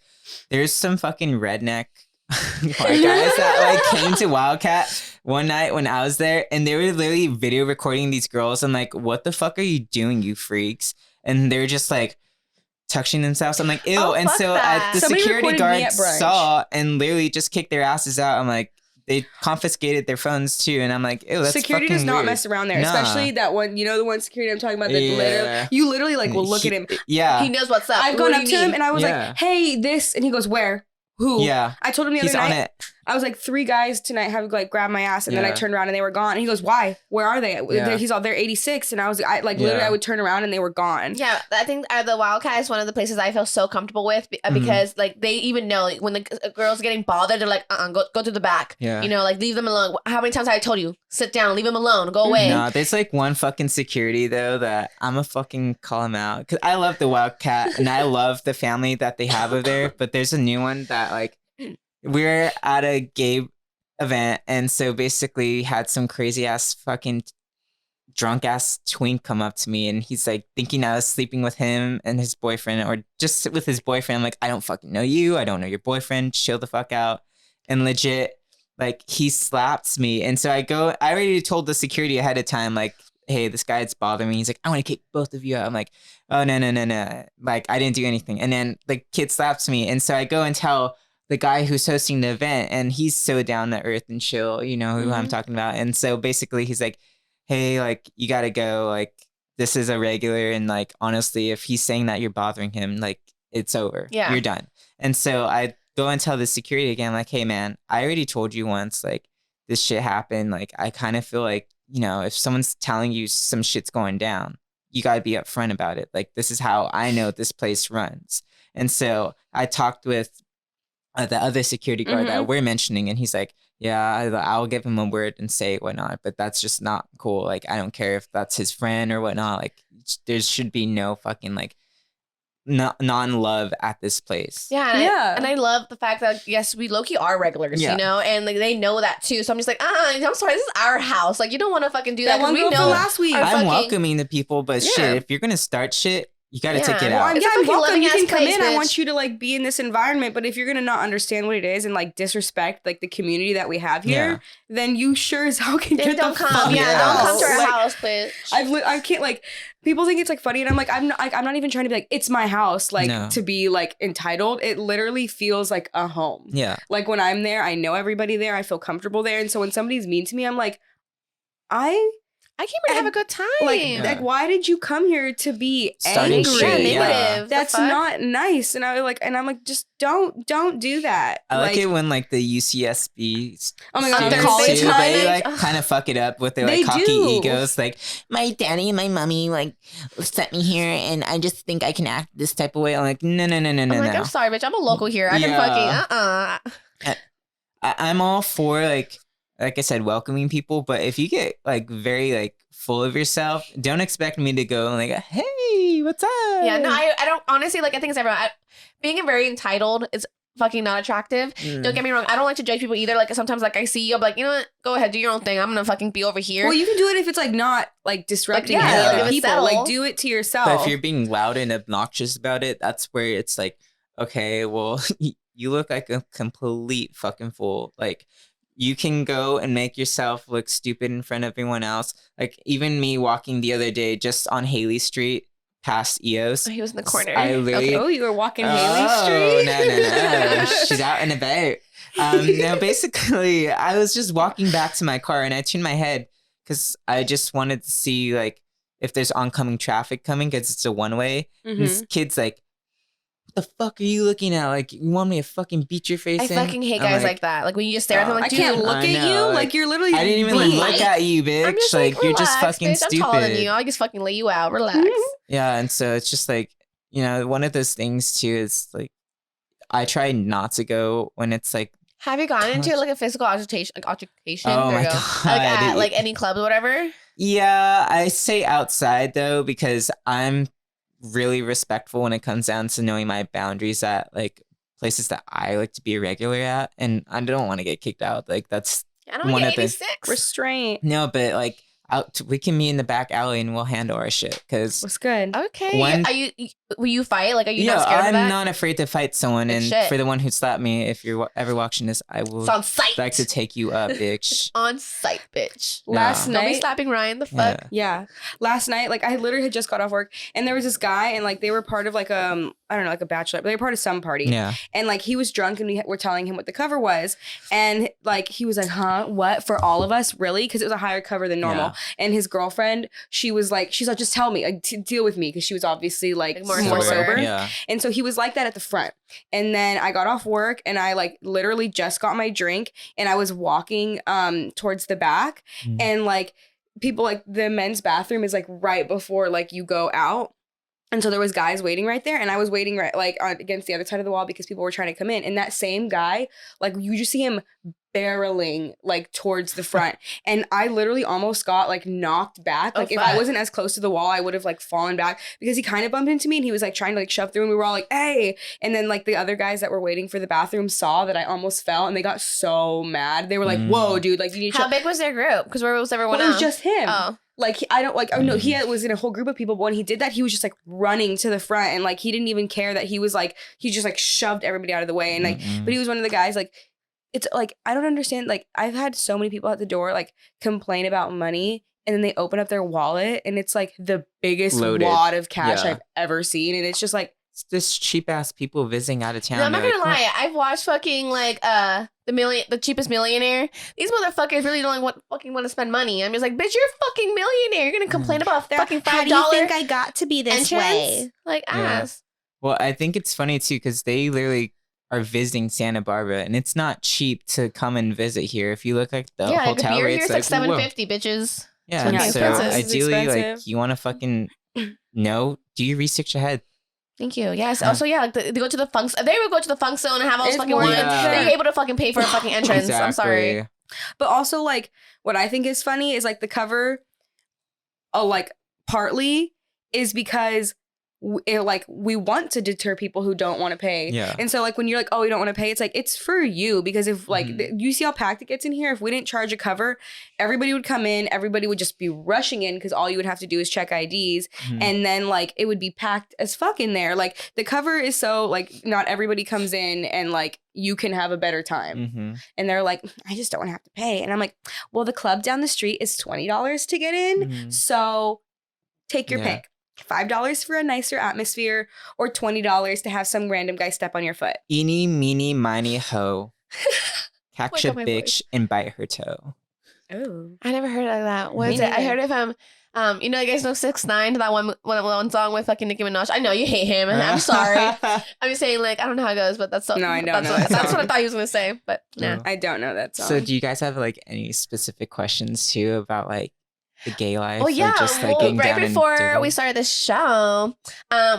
there's some fucking redneck white guys that like came to Wildcat one night when I was there, and they were literally video recording these girls. And like, what the fuck are you doing, you freaks? And they're just like touching themselves. I'm like, ew. Oh, and fuck so that. the Somebody security recorded me guard at brunch. saw and literally just kicked their asses out. I'm like, they confiscated their phones too, and I'm like, ew, that's security fucking does not weird. mess around there, Nah. especially that one. You know the one security I'm talking about. That Yeah. literally like will look at him. Yeah. He knows what's up. I've What gone do up you to him need? and I was Yeah. like, "Hey, this," and he goes, "Where? Who?" Yeah. I told him the He's other on night. it. I was like, 3 guys tonight have like grabbed my ass, and then I Yeah. turned around and they were gone. And he goes, "Why? Where are they?" Yeah. He's all, "They're 86," and I was literally Yeah. I would turn around and they were gone. Yeah, I think the Wildcat is one of the places I feel so comfortable with Mm-hmm. because like they even know like, when the girls are getting bothered, they're like, go to the back. Yeah. You know, like leave them alone. How many times have I told you, sit down, leave them alone, go away. No, there's like one fucking security though that I'm a fucking call him out because I love the Wildcat and I love the family that they have over there. But there's a new one that like we're at a gay event, and so basically had some crazy ass fucking drunk ass twink come up to me, and he's like thinking I was sleeping with him and his boyfriend, or just with his boyfriend. I'm like, I don't fucking know you. I don't know your boyfriend. Chill the fuck out. And legit, like he slaps me, and so I already told the security ahead of time, like, hey, this guy's bothering me. He's like, I want to kick both of you out. I'm like, oh no. Like I didn't do anything. And then the kid slaps me, and so I go and tell the guy who's hosting the event, and he's so down to earth and chill, you know who I'm talking about. And so basically he's like, hey, like you gotta go, like this is a regular, and like honestly, if he's saying that you're bothering him, like it's over. Yeah. You're done. And so I go and tell the security again, like, hey man, I already told you once, like this shit happened. Like I kind of feel like, you know, if someone's telling you some shit's going down, you gotta be upfront about it. Like this is how I know this place runs. And so I talked with the other security guard that we're mentioning, and he's like, yeah, I'll give him a word and say whatnot, but that's just not cool. Like, I don't care if that's his friend or whatnot. Like, there should be no fucking like non-love at this place. Yeah, and I love the fact that yes, we low-key are regulars, you know, and like they know that too. So I'm just like, I'm sorry, this is our house. Like you don't want to fucking do that one because we girl know from last week. I'm welcoming the people, but shit, if you're gonna start shit, you gotta take it out. It's a I'm fucking welcome. You loving-ass can come place, in. I bitch. want you to like be in this environment. But if you're gonna not understand what it is and like disrespect like the community that we have here, then you sure as hell can Then get don't the come. fuck Yeah, out. don't come to our Like, house, bitch. I can't like people think it's like funny, and I'm like I'm not even trying to be like it's my house like to be like entitled. It literally feels like a home. Yeah. Like when I'm there, I know everybody there. I feel comfortable there, and so when somebody's mean to me, I'm like, I came here to have a good time. like why did you come here to be Starting angry? shit, negative. That's not nice. And I was like, and I'm like, just don't do that. I like it when like the UCSB Oh my God, students college too, time. they like kind of fuck it up with their They like cocky do. egos. Like my daddy and my mommy like sent me here, and I just think I can act this type of way. I'm like, no. I'm like, I'm sorry, bitch. I'm a local here. I can fucking I'm all for like I said, welcoming people, but if you get like very like full of yourself, don't expect me to go like, hey, what's up? Yeah, no, I don't honestly like. I think it's everyone. Being very entitled is fucking not attractive. Don't get me wrong. I don't like to judge people either. Like sometimes, like I see you, I'm like, you know what? Go ahead, do your own thing. I'm gonna fucking be over here. Well, you can do it if it's like not like disrupting Like, any yeah, other if it's people. subtle. Like do it to yourself. But if you're being loud and obnoxious about it, that's where it's like, okay, well, you look like a complete fucking fool. Like, you can go and make yourself look stupid in front of everyone else. Like, even me walking the other day just on Haley Street past EOS. He was in the corner. I literally... Oh, you were walking Haley Street? No. She's out and about. No, basically, I was just walking back to my car, and I turned my head because I just wanted to see, like, if there's oncoming traffic coming because it's a one-way. And this kid's like, what the fuck are you looking at? Like, you want me to fucking beat your face I in? fucking hate guys like that. Like when you just stare at them, like, I dude, can't look I at know, you. like, Like you're literally. I didn't even being look like- at you, bitch. I'm just like, like, you're just relax, fucking bitch. stupid. I'm taller than you. I just fucking lay you out. Relax. Yeah, and so it's just like, you know, one of those things too is like, I try not to go when it's like, Have you gotten into like a physical altercation? Oh There my you go. God. Like at like any club or whatever. yeah, I say outside though, because I'm really respectful when it comes down to knowing my boundaries at like places that I like to be a regular at, and I don't want to get kicked out. Like that's I don't one get of the 86. Restraint. no, but like we can meet in the back alley and we'll handle our shit. Cause What's good? Okay. Will you fight? Like, are you not scared of that? I'm not afraid to fight someone. Good And shit. for the one who slapped me, if you're ever watching this, I will It's on site. like to take you up, bitch. On site, bitch. Last Don't be night. slapping Ryan. The fuck? Yeah. Last night, like I literally had just got off work and there was this guy and like they were part of like I don't know, like a bachelor, but they were part of some party. Yeah. And like he was drunk and we were telling him what the cover was. And like he was like, huh, what? For all of us? Really? Because it was a higher cover than normal. Yeah. And his girlfriend, she's like, just tell me, like, deal with me. Because she was obviously like more sober. sober. Yeah. And so he was like that at the front. And then I got off work and I like literally just got my drink and I was walking towards the back and like people like the men's bathroom is like right before like you go out. And so there was guys waiting right there and I was waiting right like against the other side of the wall because people were trying to come in. And that same guy, like you just see him barreling like towards the front. And I literally almost got like knocked back. Like if I wasn't as close to the wall, I would have like fallen back because he kind of bumped into me and he was like trying to like shove through and we were all like, hey. And then like the other guys that were waiting for the bathroom saw that I almost fell and they got so mad. They were like, whoa, dude, like you need to How big was their group? Because where was everyone It was else? just him. Oh. Like, I don't, like, oh no, he was in a whole group of people, but when he did that, he was just, like, running to the front, and, like, he didn't even care that he was, like, he just, like, shoved everybody out of the way, and, like, but he was one of the guys, like, it's, like, I don't understand, like, I've had so many people at the door, like, complain about money, and then they open up their wallet, and it's, like, the biggest wad of cash I've ever seen, and it's just, like, it's this cheap ass people visiting out of town. No, I'm not gonna lie. I've watched fucking like the cheapest millionaire. These motherfuckers really don't want to spend money. I'm just like, bitch, you're a fucking millionaire. You're gonna complain about fucking $5. How do you think I got to be this way? Like ass. Well, I think it's funny too because they literally are visiting Santa Barbara, and it's not cheap to come and visit here. If you look like the hotel beer rates, here is like $7.50, bitches. Yeah, Yeah, so expensive. ideally, like you want to fucking do your research ahead. Thank you. Yes. Also, yeah, like they go to the funk. They would go to the funk zone and have all those fucking more wine. than They're able to fucking pay for a fucking entrance. Exactly. I'm sorry. But also, like, what I think is funny is, like, the cover, like, partly is because we want to deter people who don't want to pay. Yeah. And so, like, when you're like, oh, you don't want to pay, it's like, it's for you. Because if, like, you see how packed it gets in here? If we didn't charge a cover, everybody would come in. Everybody would just be rushing in because all you would have to do is check IDs. And then, like, it would be packed as fuck in there. Like, the cover is so, like, not everybody comes in and, like, you can have a better time. And they're like, I just don't want to have to pay. And I'm like, well, the club down the street is $20 to get in. So take your pick. $5 for a nicer atmosphere or $20 to have some random guy step on your foot. Eeny, meeny, miny, ho. Catch a bitch and bite her toe. Oh. I never heard of that. What is it? I heard of you know, you guys know 6ix9ine, that one song with fucking Nicki Minaj. I know you hate him. I'm sorry. I'm just saying, like, I don't know how it goes, but that's so. No, I don't know. That's what I thought he was gonna say, but no. I don't know that song. So, do you guys have like any specific questions too about like the gay life? Well, yeah. Just, like, Right before we started the show,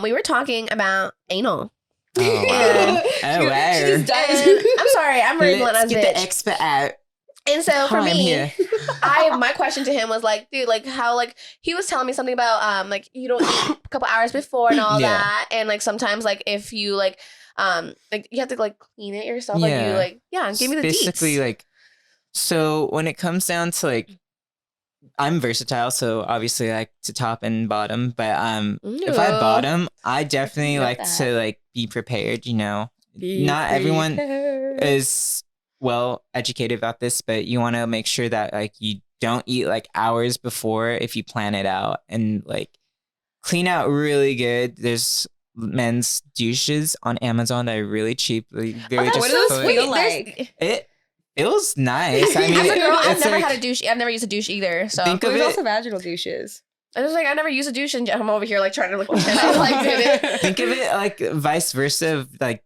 we were talking about anal. Oh, wow. She just died. I'm sorry. I'm rambling as Let's get bitch. the expert out. And so for I'm me, here. my question to him was like, dude, like how like he was telling me something about like you don't eat a couple hours before and all that, and like sometimes like if you like you have to like clean it yourself, like you like give me the basically deets. like. So when it comes down to like, I'm versatile, so obviously I like to top and bottom. But if I bottom, I definitely like to like be prepared. You know, not everyone is well educated about this, but you want to make sure that like you don't eat like hours before if you plan it out, and like clean out really good. There's men's douches on Amazon that are really cheap. Like, what do those feel like? It feels nice. I mean, as a girl, I've never like, had a douche. I've never used a douche either. So think of There's it. also vaginal douches. I was like, I never used a douche, and I'm over here like trying to like pretend I like did it. Think of it like vice versa of like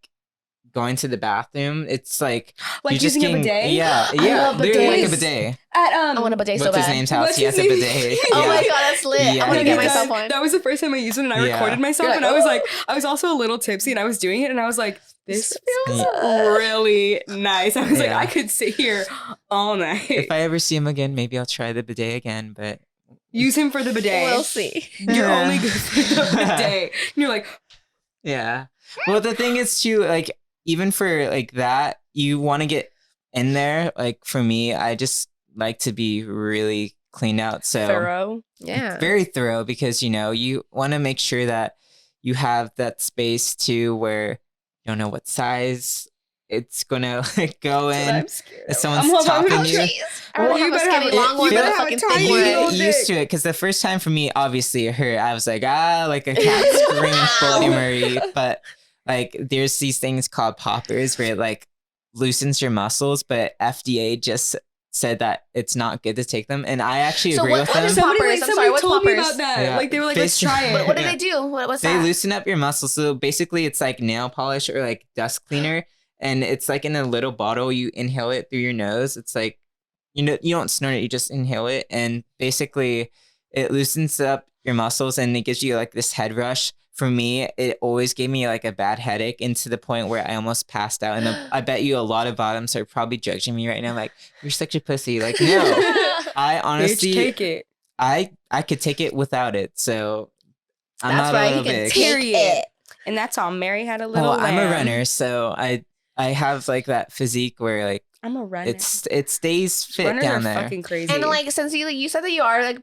going to the bathroom. It's like Like using a bidet? Yeah, I love literally like a bidets. bidet. I want a bidet so What's his bad. name's house? What's He has his a name? bidet. Oh Yeah. my god, that's lit. Yeah. I want to get That- myself one. That was the first time I used it and I Yeah. recorded myself You're and like, I was like, I was also a little tipsy and I was doing it and I was like, this feels Yeah. really nice. I was like, Yeah. I could sit here all night. If I ever see him again, maybe I'll try the bidet again. But Use him for the bidet. We'll see. You're Yeah. only good for the bidet. And you're like, yeah. Well, the thing is too, like even for like that, you want to get in there. Like for me, I just like to be really cleaned out. So Thorough. Yeah. very thorough, because, you know, you want to make sure that you have that space too where you don't know what size it's gonna like go in. I'm scared. If someone's talking to you. Well, you better have a long one, you but better a have a fucking tiny thick one. little You used dick. to it, because the first time for me, obviously it hurt. I was like, like a cat screaming Bloody Mary. But like, there's these things called poppers where it like loosens your muscles, but FDA just said that it's not good to take them, and I actually agree with them. Somebody What's told me poppers? about that. Yeah. Like they were like, let's try it. What do they do? What's They that? loosen up your muscles. So basically, it's like nail polish or like dust cleaner, and it's like in a little bottle. You inhale it through your nose. It's like, you know, you don't snort it. You just inhale it, and basically, it loosens up your muscles, and it gives you like this head rush. For me, it always gave me like a bad headache, and to the point where I almost passed out. And I bet you a lot of bottoms are probably judging me right now. Like, you're such a pussy. Like, no, I honestly, Bitch, take it. I could take it without it. So I'm That's not right. a He little can bitch. take it. And that's all. Mary had a little. Well, I'm a lamb. runner, so I have like that physique where like I'm a runner. it stays fit Runners down are there. fucking crazy. And like, since you said that you are like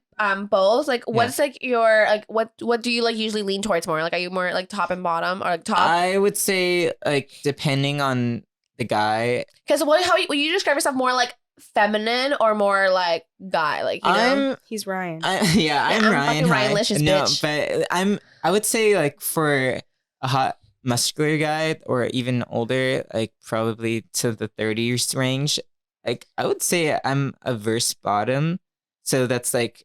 both, like what's like your like what do you like usually lean towards more? Like, are you more like top and bottom, or like top? I would say like depending on the guy. Because would you describe yourself more like feminine or more like guy? Like, you know? He's Ryan. I'm I'm Ryan. fucking Hi. Ryan-licious, No, bitch. but I would say like for a hot muscular guy or even older, like probably to the 30s range, like I would say I'm a verse bottom. So that's like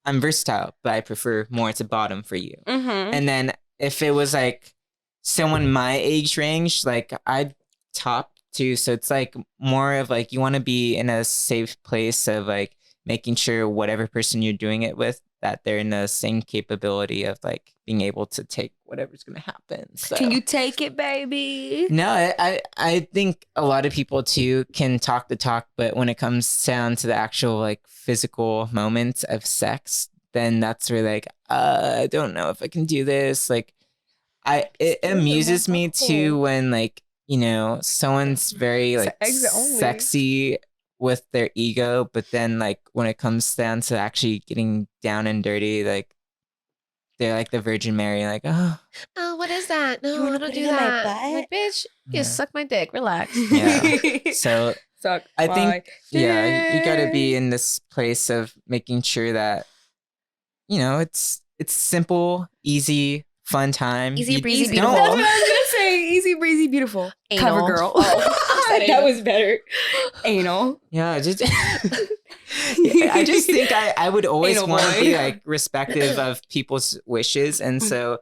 I'm versatile, but I prefer more to bottom for you. Mm-hmm. And then if it was like someone my age range, like I'd top too. So it's like more of like you want to be in a safe place of like making sure whatever person you're doing it with, that they're in the same capability of like being able to take whatever's going to happen. So. Can you take it, baby? No, I think a lot of people too can talk the talk, but when it comes down to the actual like physical moments of sex, then that's where like I don't know if I can do this. Like it amuses me too when like, you know, someone's very like sexy with their ego, but then like when it comes down to actually getting down and dirty, like they're like the Virgin Mary, like, oh, what is that? No, I don't do it in my that. butt? I'm like, bitch, you Yeah. suck my dick. Relax. yeah. So Suck. I think, my yeah, you got to be dick. in this place of making sure that, you know, it's simple, easy, fun time. Easy, You breezy, don't- beautiful. That's what I was gonna say. Easy breezy, beautiful. Anal. Cover girl. Oh, that was better. Anal. Yeah, just I just think I would always Anal want to boy. be like respective of people's wishes, and so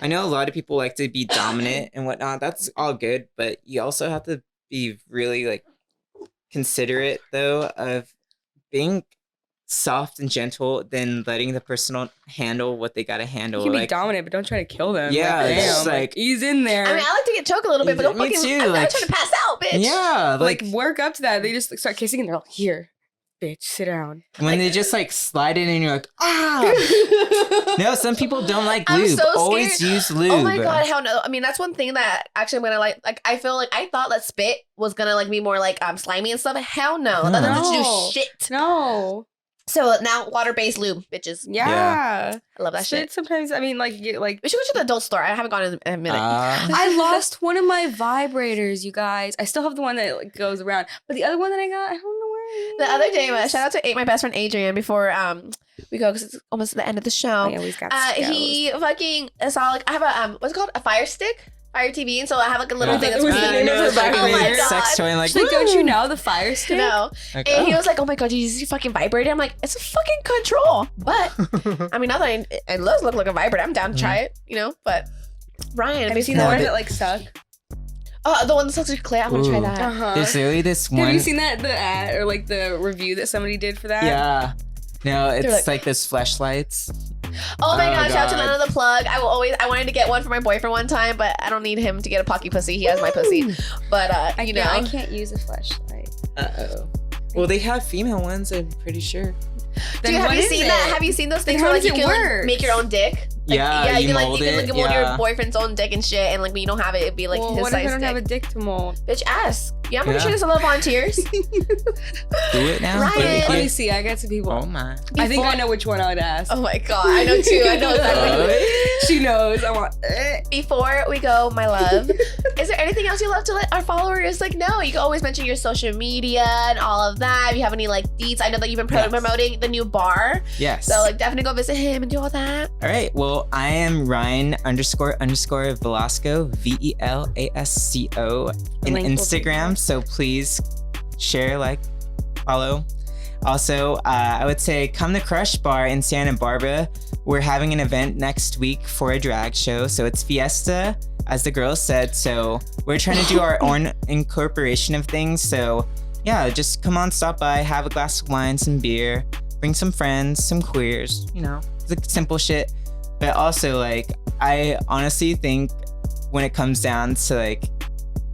I know a lot of people like to be dominant and whatnot. That's all good, but you also have to be really like considerate though of being soft and gentle, then letting the person handle what they gotta handle. You can be like, dominant, but don't try to kill them. Yeah, like, it's damn, just like ease in there. I mean, I like to get choked a little bit, but don't Me fucking. too, I'm like- not trying to pass out, bitch. yeah, like like work up to that. They just start kissing and they're like, here, bitch, sit down. when they just like slide in and you're like, ah. No, some people don't like I'm lube. so scared. Always use lube. Oh my god, hell no! I mean, that's one thing that actually I'm gonna like. I feel like I thought that spit was gonna like be more like slimy and stuff. Hell no, that doesn't No. do shit. No. So now water-based lube, bitches. Yeah. I love that shit. Sometimes, I mean, like, get, like We should go to the adult store. I haven't gone in a minute. I lost one of my vibrators, you guys. I still have the one that like, goes around, but the other one that I got, I don't know where it is. The other day, shout out to my best friend Adrian before we go because it's almost the end of the show. I always got He fucking saw like I have a what's it called, a Fire Stick, Fire TV, and so I have like a little Yeah. thing that's Was the name of her oh my vibrator? god, Sex toy and like, She's like, don't woo. you know the fire stick? no. Like, And he oh. was like, oh my god, you use your fucking vibrator. I'm like, it's a fucking control. But I mean, now that it does look like a vibrator, I'm down to try it, you know. But Ryan, Have you seen No, the one the- that like suck? the one that sucks your clit. I'm gonna try Ooh. that. Uh-huh. There's literally this one. Have you seen that the ad or like the review that somebody did for that? Yeah. No, it's like- like this flashlights. Oh my Oh, god, shout out to God. another plug. I wanted to get one for my boyfriend one time, but I don't need him to get a pocky pussy. He has my pussy. But you know, I can't use a flashlight. Uh-oh. Well, they have female ones, I'm pretty sure. Dude, have what you is seen it? that? Have you seen those things how where like does you it can like, work? make your own dick? Like, Yeah, you you can mold like it, mold your yeah. boyfriend's own dick and shit, and like when you don't have it, it'd be like Well, his what if I size don't dick. have a dick to mold? Bitch, ask. Yeah, I'm pretty sure there's a lot of volunteers. Do it now. Ryan. Let me see. I got some people. Oh my. I think I know which one I would ask. Oh my god, I know too. I know exactly. She knows. I want. Before we go, my love, is there anything else you love to let our followers like know? You can always mention your social media and all of that. If you have any like deets, I know that you've been promoting the new bar. Yes. So like definitely go visit him and do all that. All right. Well, I am Ryan __ Velasco, VELASCO in Instagram. So please share, like, follow. Also, I would say come to Crush Bar in Santa Barbara. We're having an event next week for a drag show. So it's Fiesta, as the girls said. So we're trying to do our own incorporation of things. So yeah, just come on, stop by, have a glass of wine, some beer, bring some friends, some queers, you know, the simple shit. But also, like, I honestly think when it comes down to like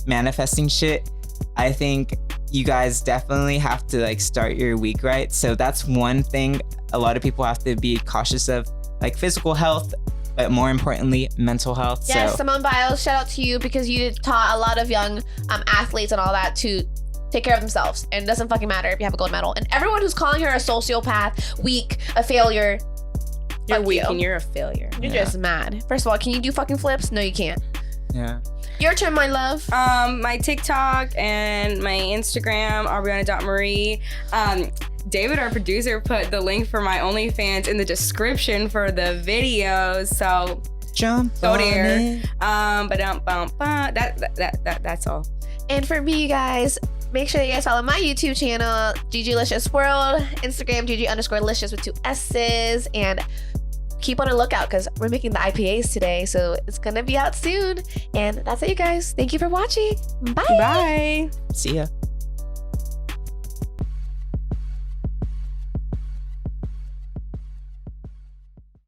manifesting shit, I think you guys definitely have to like start your week right. So that's one thing a lot of people have to be cautious of, like physical health, but more importantly, mental health. Yes, so, Simone Biles, shout out to you because you taught a lot of young athletes and all that to take care of themselves. And it doesn't fucking matter if you have a gold medal. And everyone who's calling her a sociopath, weak, a failure, you're weak and you're a failure. You're just mad. First of all, can you do fucking flips? No, you can't. Yeah. Your turn, my love. My TikTok and my Instagram, Aubriana.Marie. David, our producer, put the link for my OnlyFans in the description for the video. So jump go there. it. That's all. And for me, you guys, make sure you guys follow my YouTube channel, Gigilicious World, Instagram, Gigi_licious with 2 S's, and keep on a lookout because we're making the IPAs today, so it's gonna be out soon. And that's it, you guys. Thank you for watching. Bye. Bye. See ya.